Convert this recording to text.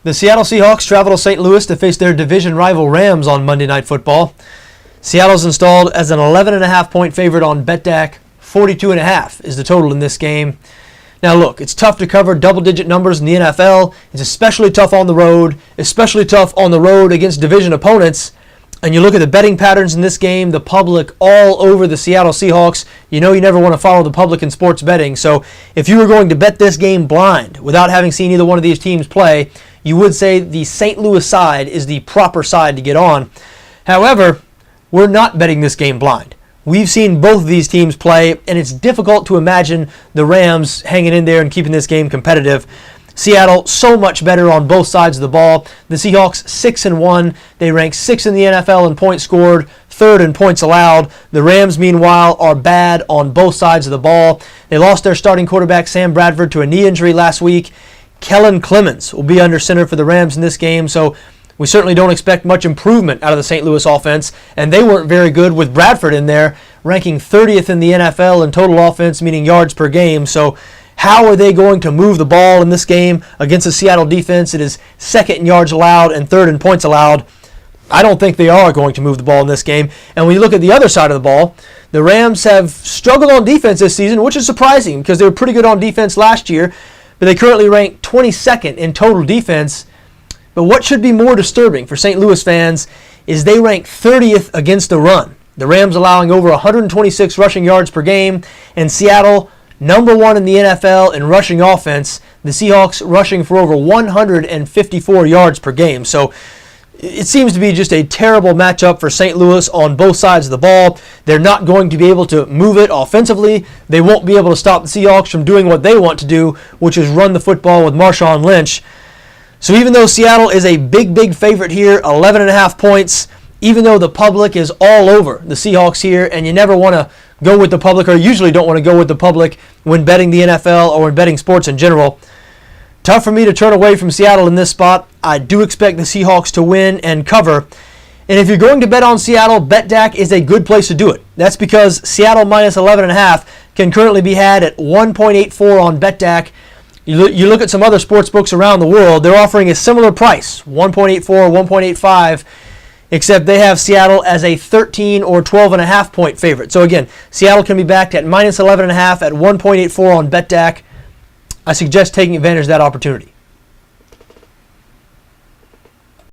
The Seattle Seahawks travel to St. Louis to face their division rival Rams on Monday Night Football. Seattle's installed as an 11.5-point favorite on BETDAQ. 42.5 is the total in this game. Now look, it's tough to cover double-digit numbers in the NFL. It's especially tough on the road, against division opponents. And you look at the betting patterns in this game, the public all over the Seattle Seahawks. You know you never want to follow the public in sports betting. So if you were going to bet this game blind without having seen either one of these teams play, you would say the St. Louis side is the proper side to get on. However, we're not betting this game blind. We've seen both of these teams play, and it's difficult to imagine the Rams hanging in there and keeping this game competitive. Seattle, so much better on both sides of the ball. The Seahawks, 6-1. They rank 6th in the NFL in points scored, 3rd in points allowed. The Rams, meanwhile, are bad on both sides of the ball. They lost their starting quarterback, Sam Bradford, to a knee injury last week. Kellen Clemens will be under center for the Rams in this game, so we certainly don't expect much improvement out of the St. Louis offense, and they weren't very good with Bradford in there, ranking 30th in the NFL in total offense, meaning yards per game. So how are they going to move the ball in this game against the Seattle defense? It is 2nd in yards allowed and 3rd in points allowed. I don't think they are going to move the ball in this game. And when you look at the other side of the ball, the Rams have struggled on defense this season, which is surprising because they were pretty good on defense last year, but they currently rank 22nd in total defense. But what should be more disturbing for St. Louis fans is they rank 30th against the run. The Rams allowing over 126 rushing yards per game, and Seattle, number 1 in the NFL in rushing offense. The Seahawks rushing for over 154 yards per game. So it seems to be just a terrible matchup for St. Louis on both sides of the ball. They're not going to be able to move it offensively. They won't be able to stop the Seahawks from doing what they want to do, which is run the football with Marshawn Lynch. So even though Seattle is a big favorite here, 11.5 points, even though the public is all over the Seahawks here, and you never want to go with the public, or usually don't want to go with the public when betting the NFL or when betting sports in general, tough for me to turn away from Seattle in this spot. I do expect the Seahawks to win and cover. And if you're going to bet on Seattle, BETDAQ is a good place to do it. That's because Seattle minus 11.5 can currently be had at 1.84 on BETDAQ. You look at some other sports books around the world, they're offering a similar price, 1.84, 1.85, except they have Seattle as a 13 or 12.5 point favorite. So again, Seattle can be backed at minus 11.5 at 1.84 on BETDAQ. I suggest taking advantage of that opportunity.